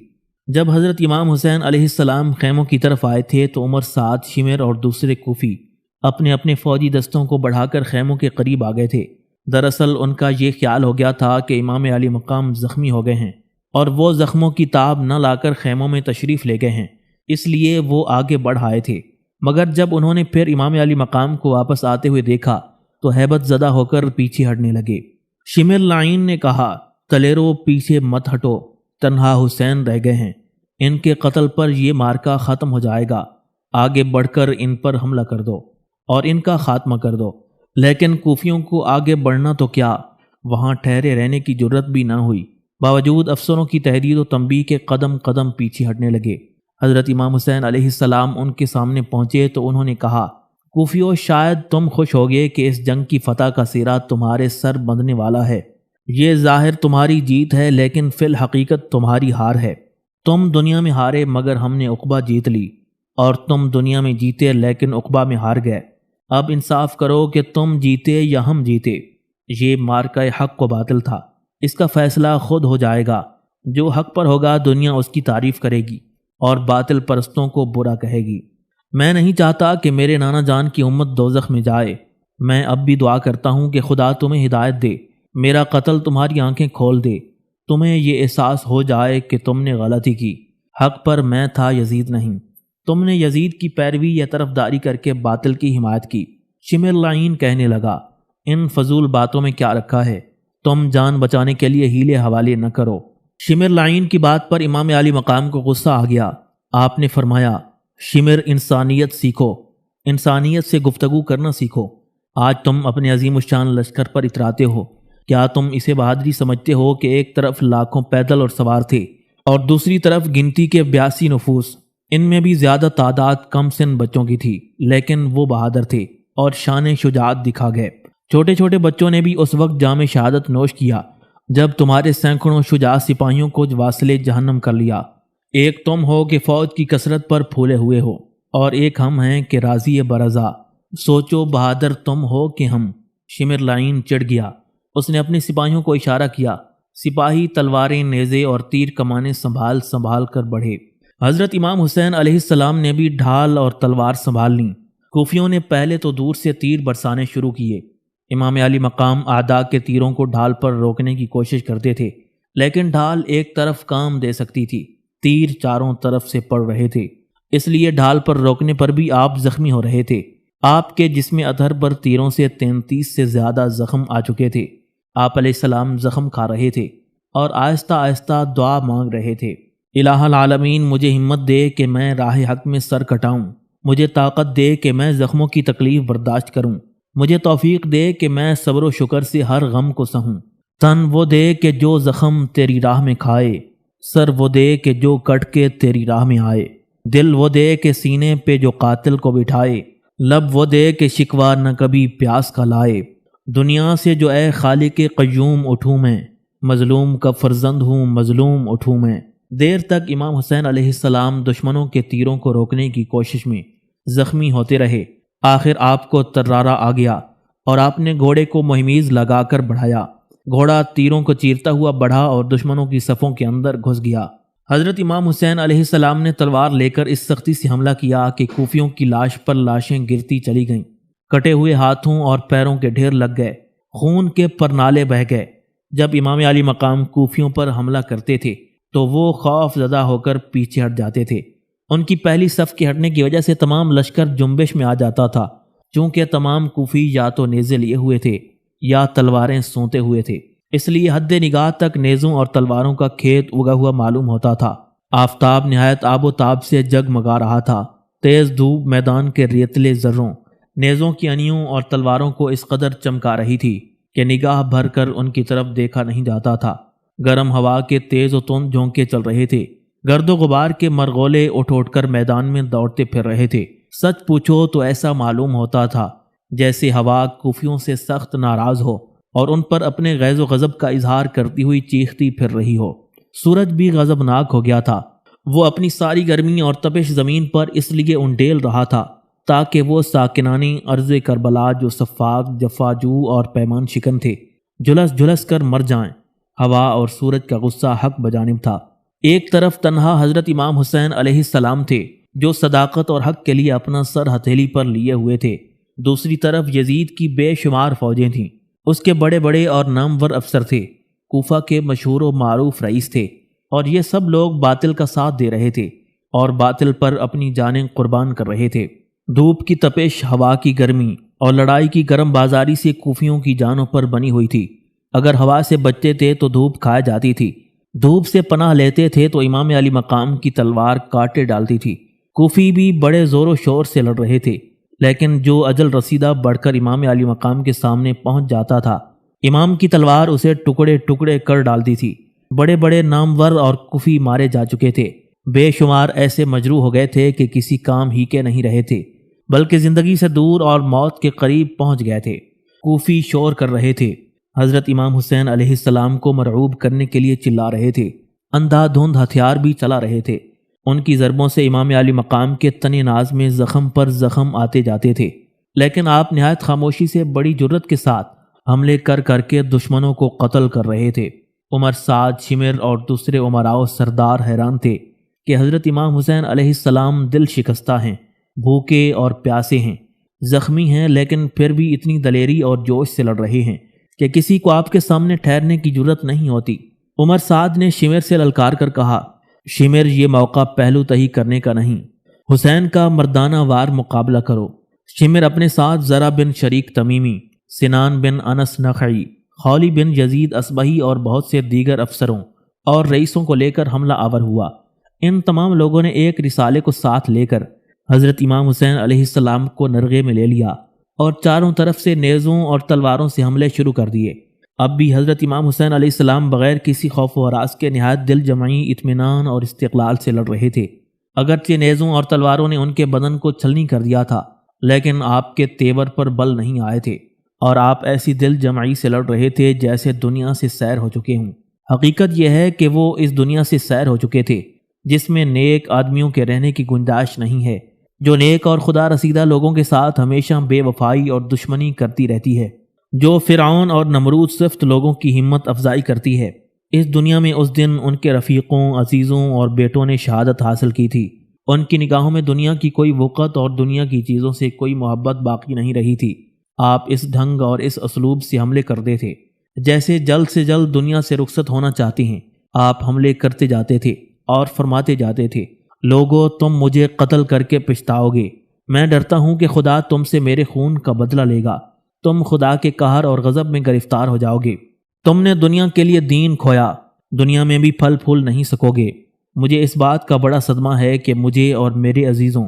جب حضرت امام حسین علیہ السلام خیموں کی طرف آئے تھے تو عمر سعد، شمر اور دوسرے کوفی اپنے اپنے فوجی دستوں کو بڑھا کر خیموں کے قریب آ گئے تھے۔ دراصل ان کا یہ خیال ہو گیا تھا کہ امام علی مقام زخمی ہو گئے ہیں اور وہ زخموں کی تاب نہ لا کر خیموں میں تشریف لے گئے ہیں، اس لیے وہ آگے بڑھ آئے تھے۔ مگر جب انہوں نے پھر امام علی مقام کو واپس آتے ہوئے دیکھا تو ہیبت زدہ ہو کر پیچھے ہٹنے لگے۔ شمر لعین نے کہا، تلیرو پیچھے مت ہٹو، تنہا حسین رہ گئے ہیں، ان کے قتل پر یہ مارکا ختم ہو جائے گا، آگے بڑھ کر ان پر حملہ کر دو اور ان کا خاتمہ کر دو۔ لیکن کوفیوں کو آگے بڑھنا تو کیا، وہاں ٹھہرے رہنے کی جرت بھی نہ ہوئی، باوجود افسروں کی تحریر و تنبیہ کے قدم قدم پیچھے ہٹنے لگے۔ حضرت امام حسین علیہ السلام ان کے سامنے پہنچے تو انہوں نے کہا، کوفیوں شاید تم خوش ہوگے کہ اس جنگ کی فتح کا سیرا تمہارے سر بندھنے والا ہے، یہ ظاہر تمہاری جیت ہے لیکن فی الحقیقت تمہاری ہار ہے۔ تم دنیا میں ہارے مگر ہم نے عقبہ جیت لی، اور تم دنیا میں جیتے لیکن عقبہ میں ہار گئے۔ اب انصاف کرو کہ تم جیتے یا ہم جیتے۔ یہ مارکہ حق و باطل تھا، اس کا فیصلہ خود ہو جائے گا۔ جو حق پر ہوگا دنیا اس کی تعریف کرے گی اور باطل پرستوں کو برا کہے گی۔ میں نہیں چاہتا کہ میرے نانا جان کی امت دوزخ میں جائے۔ میں اب بھی دعا کرتا ہوں کہ خدا تمہیں ہدایت دے، میرا قتل تمہاری آنکھیں کھول دے، تمہیں یہ احساس ہو جائے کہ تم نے غلطی کی، حق پر میں تھا، یزید نہیں۔ تم نے یزید کی پیروی یا طرفداری کر کے باطل کی حمایت کی۔ شمر لعین کہنے لگا، ان فضول باتوں میں کیا رکھا ہے؟ تم جان بچانے کے لیے ہیلے حوالے نہ کرو۔ شمر لعین کی بات پر امام علی مقام کو غصہ آ گیا۔ آپ نے فرمایا، شمر، انسانیت سیکھو، انسانیت سے گفتگو کرنا سیکھو۔ آج تم اپنے عظیم الشان لشکر پر اتراتے ہو، کیا تم اسے بہادری سمجھتے ہو کہ ایک طرف لاکھوں پیدل اور سوار تھے اور دوسری طرف گنتی کے 82 نفوس، ان میں بھی زیادہ تعداد کم سن بچوں کی تھی، لیکن وہ بہادر تھے اور شان شجاعت دکھا گئے۔ چھوٹے چھوٹے بچوں نے بھی اس وقت جام شہادت نوش کیا جب تمہارے سینکڑوں شجاع سپاہیوں کو واصل جہنم کر لیا۔ ایک تم ہو کہ فوج کی کثرت پر پھولے ہوئے ہو، اور ایک ہم ہیں کہ راضی برضا۔ سوچو بہادر تم ہو کہ ہم۔ شمر لعین چڑھ گیا، اس نے اپنے سپاہیوں کو اشارہ کیا۔ سپاہی تلواریں، نیزے اور تیر کمانیں سنبھال سنبھال کر بڑھے۔ حضرت امام حسین علیہ السلام نے بھی ڈھال اور تلوار سنبھال لیں۔ کوفیوں نے پہلے تو دور سے تیر برسانے شروع کیے۔ امام علی مقام اعداء کے تیروں کو ڈھال پر روکنے کی کوشش کرتے تھے، لیکن ڈھال ایک طرف کام دے سکتی تھی، تیر چاروں طرف سے پڑ رہے تھے، اس لیے ڈھال پر روکنے پر بھی آپ زخمی ہو رہے تھے۔ آپ کے جسم اطہر پر تیروں سے 33 سے زیادہ زخم آ چکے تھے۔ آپ علیہ السلام زخم کھا رہے تھے اور آہستہ آہستہ دعا مانگ رہے تھے، الہ العالمین مجھے ہمت دے کہ میں راہ حق میں سر کٹاؤں، مجھے طاقت دے کہ میں زخموں کی تکلیف برداشت کروں، مجھے توفیق دے کہ میں صبر و شکر سے ہر غم کو سہوں۔ تن وہ دے کہ جو زخم تیری راہ میں کھائے، سر وہ دے کہ جو کٹ کے تیری راہ میں آئے، دل وہ دے کہ سینے پہ جو قاتل کو بٹھائے، لب وہ دے کہ شکوہ نہ کبھی پیاس کا لائے۔ دنیا سے جو اے خالق قیوم اٹھوں میں، مظلوم کا فرزند ہوں مظلوم اٹھوں میں۔ دیر تک امام حسین علیہ السلام دشمنوں کے تیروں کو روکنے کی کوشش میں زخمی ہوتے رہے۔ آخر آپ کو ترارا آ گیا اور آپ نے گھوڑے کو مہمیز لگا کر بڑھایا۔ گھوڑا تیروں کو چیرتا ہوا بڑھا اور دشمنوں کی صفوں کے اندر گھس گیا۔ حضرت امام حسین علیہ السلام نے تلوار لے کر اس سختی سے حملہ کیا کہ کوفیوں کی لاش پر لاشیں گرتی چلی گئیں، کٹے ہوئے ہاتھوں اور پیروں کے ڈھیر لگ گئے، خون کے پرنالے بہہ گئے۔ جب امام علی مقام کوفیوں پر حملہ کرتے تھے تو وہ خوف زدہ ہو کر پیچھے ہٹ جاتے تھے۔ ان کی پہلی صف کے ہٹنے کی وجہ سے تمام لشکر جنبش میں آ جاتا تھا، چونکہ تمام کوفی یا تو نیزے لیے ہوئے تھے یا تلواریں سونتے ہوئے تھے، اس لیے حد نگاہ تک نیزوں اور تلواروں کا کھیت اگا ہوا معلوم ہوتا تھا۔ آفتاب نہایت آب و تاب سے جگمگا رہا تھا، تیز دھوپ میدان کے ریتلے ذروں، نیزوں کی انیوں اور تلواروں کو اس قدر چمکا رہی تھی کہ نگاہ بھر کر ان کی طرف دیکھا نہیں جاتا تھا۔ گرم ہوا کے تیز و تند جھونکے چل رہے تھے، گرد و غبار کے مرغولے اٹھ اٹھ کر میدان میں دوڑتے پھر رہے تھے۔ سچ پوچھو تو ایسا معلوم ہوتا تھا جیسے ہوا کوفیوں سے سخت ناراض ہو اور ان پر اپنے غیظ و غضب کا اظہار کرتی ہوئی چیختی پھر رہی ہو۔ سورج بھی غضبناک ہو گیا تھا، وہ اپنی ساری گرمی اور تپش زمین پر اس لیے انڈیل رہا تھا تاکہ وہ ساکنانی ارض کربلا جو صفاق، جفاجو اور پیمان شکن تھے، جھلس جھلس کر مر جائیں۔ ہوا اور سورج کا غصہ حق بجانب تھا۔ ایک طرف تنہا حضرت امام حسین علیہ السلام تھے جو صداقت اور حق کے لیے اپنا سر ہتھیلی پر لیے ہوئے تھے، دوسری طرف یزید کی بے شمار فوجیں تھیں، اس کے بڑے بڑے اور نامور افسر تھے، کوفہ کے مشہور و معروف رئیس تھے، اور یہ سب لوگ باطل کا ساتھ دے رہے تھے اور باطل پر اپنی جانیں قربان کر رہے تھے۔ دھوپ کی تپش، ہوا کی گرمی اور لڑائی کی گرم بازاری سے کوفیوں کی جانوں پر بنی ہوئی تھی۔ اگر ہوا سے بچتے تھے تو دھوپ کھا جاتی تھی، دھوپ سے پناہ لیتے تھے تو امام علی مقام کی تلوار کاٹے ڈالتی تھی۔ کوفی بھی بڑے زور و شور سے لڑ رہے تھے، لیکن جو اجل رسیدہ بڑھ کر امام علی مقام کے سامنے پہنچ جاتا تھا، امام کی تلوار اسے ٹکڑے ٹکڑے کر ڈالتی تھی۔ بڑے بڑے نامور اور کوفی مارے جا چکے تھے، بے شمار ایسے مجروح ہو گئے تھے کہ کسی کام ہی کے نہیں رہے تھے، بلکہ زندگی سے دور اور موت کے قریب پہنچ گئے تھے۔ کوفی شور کر رہے تھے، حضرت امام حسین علیہ السلام کو مرعوب کرنے کے لیے چلا رہے تھے۔ اندھا دھند ہتھیار بھی چلا رہے تھے۔ ان کی ضربوں سے امام علی مقام کے تن ناز میں زخم پر زخم آتے جاتے تھے، لیکن آپ نہایت خاموشی سے بڑی جرت کے ساتھ حملے کر کر کے دشمنوں کو قتل کر رہے تھے۔ عمر، سعد، شمر اور دوسرے عمراء سردار حیران تھے کہ حضرت امام حسین علیہ السلام دل شکستہ ہیں، بھوکے اور پیاسے ہیں، زخمی ہیں، لیکن پھر بھی اتنی دلیری اور جوش سے لڑ رہے ہیں کہ کسی کو آپ کے سامنے ٹھہرنے کی جرت نہیں ہوتی۔ عمر سعد نے شمر سے للکار کر کہا، شمر، یہ موقع پہلو تہی کرنے کا نہیں، حسین کا مردانہ وار مقابلہ کرو۔ شمر اپنے ساتھ زرع بن شریک تمیمی، سنان بن انس نخعی، خولی بن یزید اصبہی اور بہت سے دیگر افسروں اور رئیسوں کو لے کر حملہ آور ہوا۔ ان تمام لوگوں نے ایک رسالے کو ساتھ لے کر حضرت امام حسین علیہ السلام کو نرغے میں لے لیا اور چاروں طرف سے نیزوں اور تلواروں سے حملے شروع کر دیے۔ اب بھی حضرت امام حسین علیہ السلام بغیر کسی خوف و ہراس کے نہایت دل جمعی، اطمینان اور استقلال سے لڑ رہے تھے۔ اگرچہ نیزوں اور تلواروں نے ان کے بدن کو چھلنی کر دیا تھا، لیکن آپ کے تیور پر بل نہیں آئے تھے اور آپ ایسی دل جمعی سے لڑ رہے تھے جیسے دنیا سے سیر ہو چکے ہوں۔ حقیقت یہ ہے کہ وہ اس دنیا سے سیر ہو چکے تھے جس میں نیک آدمیوں کے رہنے کی گنجائش نہیں ہے، جو نیک اور خدا رسیدہ لوگوں کے ساتھ ہمیشہ بے وفائی اور دشمنی کرتی رہتی ہے، جو فرعون اور نمرود صفت لوگوں کی ہمت افزائی کرتی ہے۔ اس دنیا میں اس دن ان کے رفیقوں، عزیزوں اور بیٹوں نے شہادت حاصل کی تھی۔ ان کی نگاہوں میں دنیا کی کوئی وقت اور دنیا کی چیزوں سے کوئی محبت باقی نہیں رہی تھی۔ آپ اس ڈھنگ اور اس اسلوب سے حملے کرتے تھے جیسے جلد سے جلد دنیا سے رخصت ہونا چاہتے ہیں۔ آپ حملے کرتے جاتے تھے اور فرماتے جاتے تھے، لوگو، تم مجھے قتل کر کے پچھتاؤ گے۔ میں ڈرتا ہوں کہ خدا تم سے میرے خون کا بدلہ لے گا۔ تم خدا کے قہر اور غضب میں گرفتار ہو جاؤ گے۔ تم نے دنیا کے لیے دین کھویا، دنیا میں بھی پھل پھول نہیں سکو گے۔ مجھے اس بات کا بڑا صدمہ ہے کہ مجھے اور میرے عزیزوں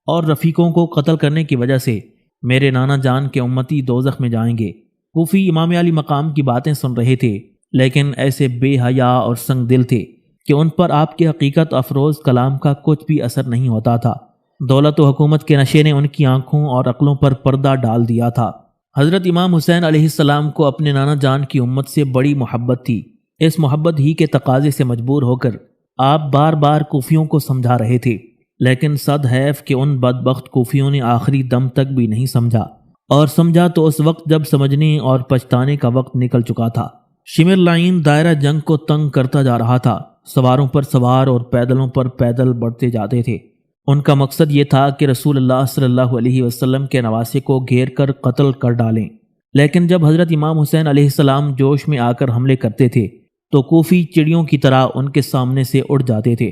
اور رفیقوں کو قتل کرنے کی وجہ سے میرے نانا جان کے امتی دوزخ میں جائیں گے۔ کوفی امام علی مقام کی باتیں سن رہے تھے، لیکن ایسے بے حیا اور سنگ دل تھے کہ ان پر آپ کے حقیقت افروز کلام کا کچھ بھی اثر نہیں ہوتا تھا۔ دولت و حکومت کے نشے نے ان کی آنکھوں اور عقلوں پر پردہ ڈال دیا تھا۔ حضرت امام حسین علیہ السلام کو اپنے نانا جان کی امت سے بڑی محبت تھی۔ اس محبت ہی کے تقاضے سے مجبور ہو کر آپ بار بار کوفیوں کو سمجھا رہے تھے، لیکن صد حیف کہ ان بدبخت کوفیوں نے آخری دم تک بھی نہیں سمجھا، اور سمجھا تو اس وقت جب سمجھنے اور پچھتانے کا وقت نکل چکا تھا۔ شمر لائن دائرہ جنگ کو تنگ کرتا جا رہا تھا۔ سواروں پر سوار اور پیدلوں پر پیدل بڑھتے جاتے تھے۔ ان کا مقصد یہ تھا کہ رسول اللہ صلی اللہ علیہ وسلم کے نواسے کو گھیر کر قتل کر ڈالیں، لیکن جب حضرت امام حسین علیہ السلام جوش میں آ کر حملے کرتے تھے تو کوفی چڑیوں کی طرح ان کے سامنے سے اڑ جاتے تھے۔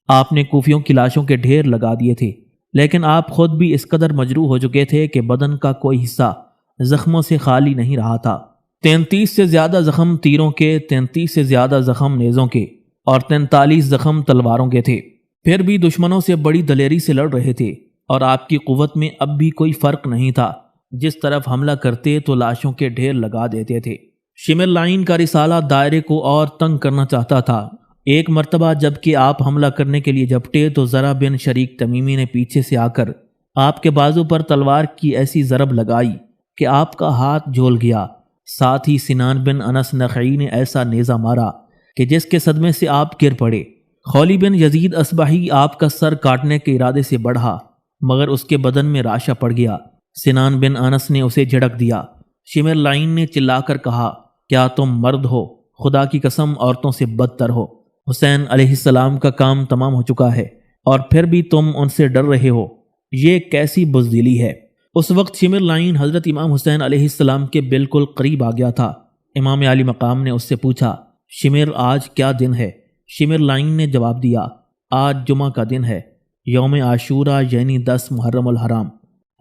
آپ نے کوفیوں کی لاشوں کے ڈھیر لگا دیے تھے، لیکن آپ خود بھی اس قدر مجروح ہو چکے تھے کہ بدن کا کوئی حصہ زخموں سے خالی نہیں رہا تھا۔ 33 سے زیادہ زخم تیروں کے، 33 سے زیادہ زخم نیزوں کے اور 43 زخم تلواروں کے تھے۔ پھر بھی دشمنوں سے بڑی دلیری سے لڑ رہے تھے، اور آپ کی قوت میں اب بھی کوئی فرق نہیں تھا۔ جس طرف حملہ کرتے تو لاشوں کے ڈھیر لگا دیتے تھے۔ شمر لائن کا رسالہ دائرے کو اور تنگ کرنا چاہتا تھا۔ ایک مرتبہ جب کہ آپ حملہ کرنے کے لیے جھپٹے تو زرع بن شریک تمیمی نے پیچھے سے آ کر آپ کے بازو پر تلوار کی ایسی ضرب لگائی کہ آپ کا ہاتھ جھول گیا۔ ساتھ ہی سنان بن انس نخعی نے ایسا نیزہ مارا کہ جس کے صدمے سے آپ گر پڑے۔ خولی بن یزید اصبہی آپ کا سر کاٹنے کے ارادے سے بڑھا، مگر اس کے بدن میں راشہ پڑ گیا۔ سنان بن انس نے اسے جھڑک دیا۔ شمر لائن نے چلا کر کہا، کیا تم مرد ہو؟ خدا کی قسم عورتوں سے بدتر ہو۔ حسین علیہ السلام کا کام تمام ہو چکا ہے اور پھر بھی تم ان سے ڈر رہے ہو، یہ کیسی بزدلی ہے؟ اس وقت شمر لائن حضرت امام حسین علیہ السلام کے بالکل قریب آ گیا تھا۔ امام علی مقام نے اس سے پوچھا، شمر آج کیا دن ہے؟ شمر لائن نے جواب دیا، آج جمعہ کا دن ہے، یوم عاشورہ یعنی 10 محرم الحرام۔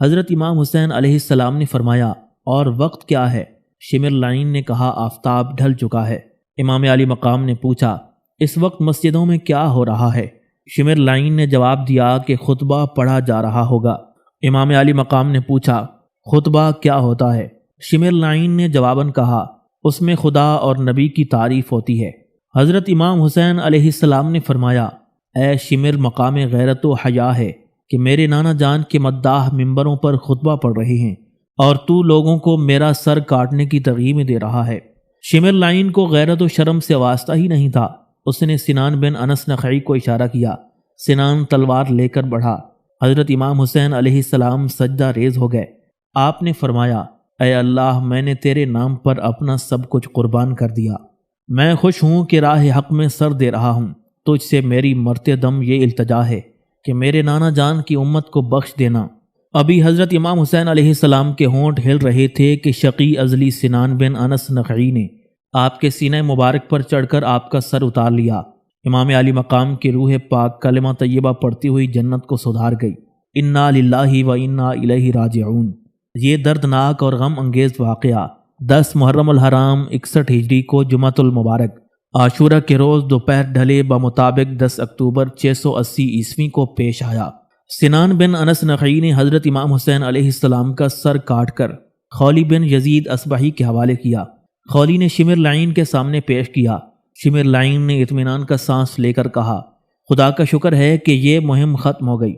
حضرت امام حسین علیہ السلام نے فرمایا، اور وقت کیا ہے؟ شمر لائن نے کہا، آفتاب ڈھل چکا ہے۔ امام علی مقام نے پوچھا، اس وقت مسجدوں میں کیا ہو رہا ہے؟ شمر لائن نے جواب دیا کہ خطبہ پڑھا جا رہا ہوگا۔ امام علی مقام نے پوچھا، خطبہ کیا ہوتا ہے؟ شمر لائن نے جواباً کہا، اس میں خدا اور نبی کی تعریف ہوتی ہے۔ حضرت امام حسین علیہ السلام نے فرمایا، اے شمر، مقام غیرت و حیا ہے کہ میرے نانا جان کے مداح ممبروں پر خطبہ پڑھ رہے ہیں اور تو لوگوں کو میرا سر کاٹنے کی ترغیب دے رہا ہے۔ شمر لائن کو غیرت و شرم سے واسطہ ہی نہیں تھا۔ اس نے سنان بن انس نخعی کو اشارہ کیا۔ سنان تلوار لے کر بڑھا۔ حضرت امام حسین علیہ السلام سجدہ ریز ہو گئے۔ آپ نے فرمایا، اے اللہ، میں نے تیرے نام پر اپنا سب کچھ قربان کر دیا۔ میں خوش ہوں کہ راہ حق میں سر دے رہا ہوں۔ تجھ سے میری مرتے دم یہ التجا ہے کہ میرے نانا جان کی امت کو بخش دینا۔ ابھی حضرت امام حسین علیہ السلام کے ہونٹ ہل رہے تھے کہ شقی ازلی سنان بن انس نخعی نے آپ کے سینہ مبارک پر چڑھ کر آپ کا سر اتار لیا۔ امام علی مقام کی روح پاک کلمہ طیبہ پڑھتی ہوئی جنت کو سدھار گئی۔ انا للہ و انا الیہ راجعون۔ یہ دردناک اور غم انگیز واقعہ 10 محرم الحرام 61 ہجری کو جمعۃ المبارک عاشورہ کے روز دوپہر ڈھلے بمطابق 10 اکتوبر 680 عیسوی کو پیش آیا۔ سنان بن انس نخعی نے حضرت امام حسین علیہ السلام کا سر کاٹ کر خولی بن یزید اصبہی کے حوالے کیا۔ خولی نے شمر لعین کے سامنے پیش کیا۔ شمر لعین نے اطمینان کا سانس لے کر کہا، خدا کا شکر ہے کہ یہ مہم ختم ہو گئی۔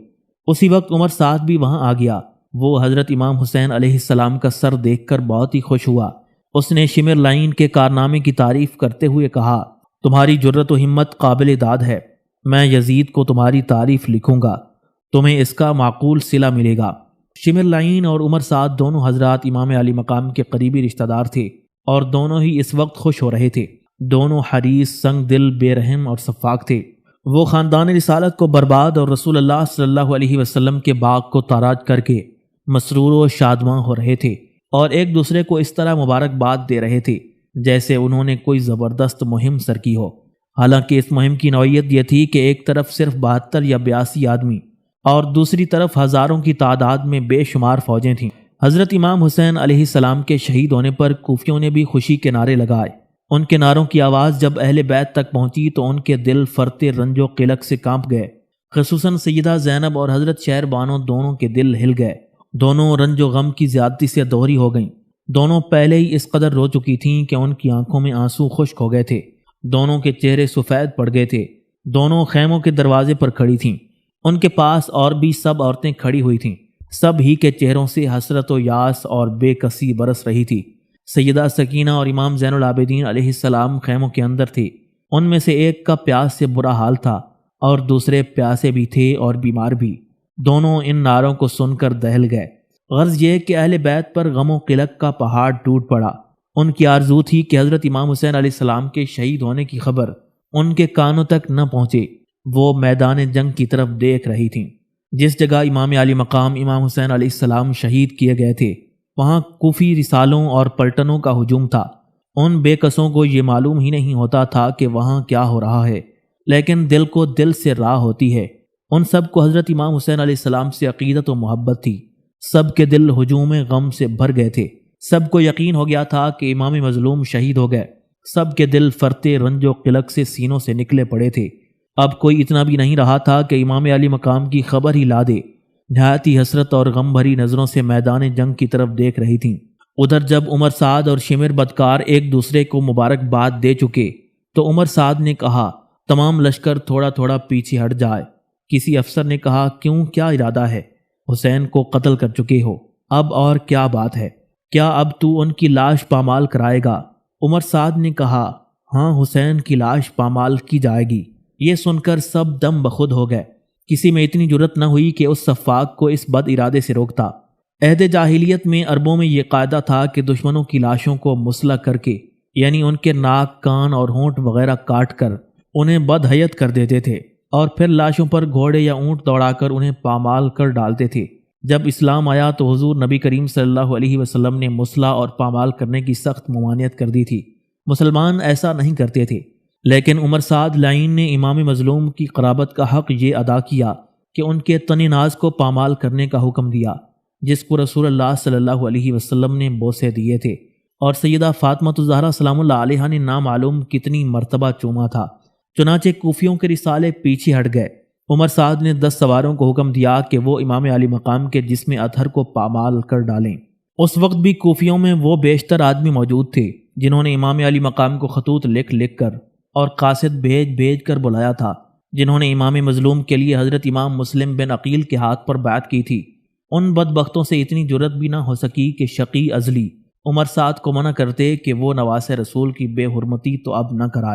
اسی وقت عمر سعد بھی وہاں آ گیا۔ وہ حضرت امام حسین علیہ السلام کا سر دیکھ کر بہت ہی خوش ہوا۔ اس نے شمر لعین کے کارنامے کی تعریف کرتے ہوئے کہا، تمہاری جرت و ہمت قابل داد ہے۔ میں یزید کو تمہاری تعریف لکھوں گا، تمہیں اس کا معقول صلہ ملے گا۔ شمر لعین اور عمر سعد دونوں حضرات امام علی مقام کے قریبی رشتہ دار تھے اور دونوں ہی اس وقت خوش ہو رہے تھے۔ دونوں حریص، سنگ دل، بے رحم اور شفاق تھے۔ وہ خاندان رسالت کو برباد اور رسول اللہ صلی اللہ علیہ وسلم کے باغ کو تاراج کر کے مسرور و شادماں ہو رہے تھے اور ایک دوسرے کو اس طرح مبارکباد دے رہے تھے جیسے انہوں نے کوئی زبردست مہم سر کی ہو۔ حالانکہ اس مہم کی نوعیت یہ تھی کہ ایک طرف صرف 72 یا 82 آدمی اور دوسری طرف ہزاروں کی تعداد میں بے شمار فوجیں تھیں۔ حضرت امام حسین علیہ السلام کے شہید ہونے پر کوفیوں نے بھی خوشی کے نعرے لگائے۔ ان کے نعروں کی آواز جب اہل بیت تک پہنچی تو ان کے دل فرتے رنج و قلق سے کانپ گئے۔ خصوصاً سیدہ زینب اور حضرت شہر بانو دونوں کے دل ہل گئے۔ دونوں رنج و غم کی زیادتی سے دوہری ہو گئیں۔ دونوں پہلے ہی اس قدر رو چکی تھیں کہ ان کی آنکھوں میں آنسو خشک ہو گئے تھے۔ دونوں کے چہرے سفید پڑ گئے تھے۔ دونوں خیموں کے دروازے پر کھڑی تھیں۔ ان کے پاس اور بھی سب عورتیں کھڑی ہوئی تھیں۔ سب ہی کے چہروں سے حسرت و یاس اور بے کسی برس رہی تھی۔ سیدہ سکینہ اور امام زین العابدین علیہ السلام خیموں کے اندر تھے۔ ان میں سے ایک کا پیاس سے برا حال تھا اور دوسرے پیاسے بھی تھے اور بیمار بھی۔ دونوں ان نعروں کو سن کر دہل گئے۔ غرض یہ کہ اہل بیت پر غم و قلق کا پہاڑ ٹوٹ پڑا۔ ان کی آرزو تھی کہ حضرت امام حسین علیہ السلام کے شہید ہونے کی خبر ان کے کانوں تک نہ پہنچے۔ وہ میدان جنگ کی طرف دیکھ رہی تھیں۔ جس جگہ امام علی مقام امام حسین علیہ السلام شہید کیے گئے تھے وہاں کوفی رسالوں اور پلٹنوں کا ہجوم تھا۔ ان بے کسوں کو یہ معلوم ہی نہیں ہوتا تھا کہ وہاں کیا ہو رہا ہے، لیکن دل کو دل سے راہ ہوتی ہے۔ ان سب کو حضرت امام حسین علیہ السلام سے عقیدت و محبت تھی۔ سب کے دل ہجوم غم سے بھر گئے تھے۔ سب کو یقین ہو گیا تھا کہ امام مظلوم شہید ہو گئے۔ سب کے دل فرتے رنج و قلق سے سینوں سے نکلے پڑے تھے۔ اب کوئی اتنا بھی نہیں رہا تھا کہ امام علی مقام کی خبر ہی لا دے۔ نہایت ہی حسرت اور غم بھری نظروں سے میدان جنگ کی طرف دیکھ رہی تھیں۔ ادھر جب عمر سعد اور شمر بدکار ایک دوسرے کو مبارکباد دے چکے تو عمر سعد نے کہا، تمام لشکر تھوڑا تھوڑا پیچھے ہٹ جائے۔ کسی افسر نے کہا، کیوں، کیا ارادہ ہے؟ حسین کو قتل کر چکے ہو، اب اور کیا بات ہے؟ کیا اب تو ان کی لاش پامال کرائے گا؟ عمر سعد نے کہا، ہاں، حسین کی لاش پامال کی جائے گی۔ یہ سن کر سب دم بخود ہو گئے۔ کسی میں اتنی جرت نہ ہوئی کہ اس سفاک کو اس بد ارادے سے روکتا۔ عہد جاہلیت میں عربوں میں یہ قاعدہ تھا کہ دشمنوں کی لاشوں کو مسلح کر کے، یعنی ان کے ناک، کان اور ہونٹ وغیرہ کاٹ کر انہیں بدحیت کر دیتے تھے اور پھر لاشوں پر گھوڑے یا اونٹ دوڑا کر انہیں پامال کر ڈالتے تھے۔ جب اسلام آیا تو حضور نبی کریم صلی اللہ علیہ وسلم نے مسلح اور پامال کرنے کی سخت ممانعت کر دی تھی۔ مسلمان ایسا نہیں کرتے تھے، لیکن عمر سعد لعین نے امام مظلوم کی قرابت کا حق یہ ادا کیا کہ ان کے تن ناز کو پامال کرنے کا حکم دیا، جس کو رسول اللہ صلی اللہ علیہ وسلم نے بوسے دیے تھے اور سیدہ فاطمہ الزہرا سلام اللہ علیہا نے نامعلوم کتنی مرتبہ چوما تھا۔ چنانچہ کوفیوں کے رسالے پیچھے ہٹ گئے۔ عمر سعد نے 10 سواروں کو حکم دیا کہ وہ امام علی مقام کے جسم اطہر کو پامال کر ڈالیں۔ اس وقت بھی کوفیوں میں وہ بیشتر آدمی موجود تھے جنہوں نے امام علی مقام کو خطوط لکھ کر اور قاصد بھیج کر بلایا تھا، جنہوں نے امام مظلوم کے لیے حضرت امام مسلم بن عقیل کے ہاتھ پر بیعت کی تھی۔ ان بدبختوں سے اتنی جرت بھی نہ ہو سکی کہ شقی ازلی عمر سعد کو منع کرتے کہ وہ نواسے رسول کی بے حرمتی تو اب نہ کرائے۔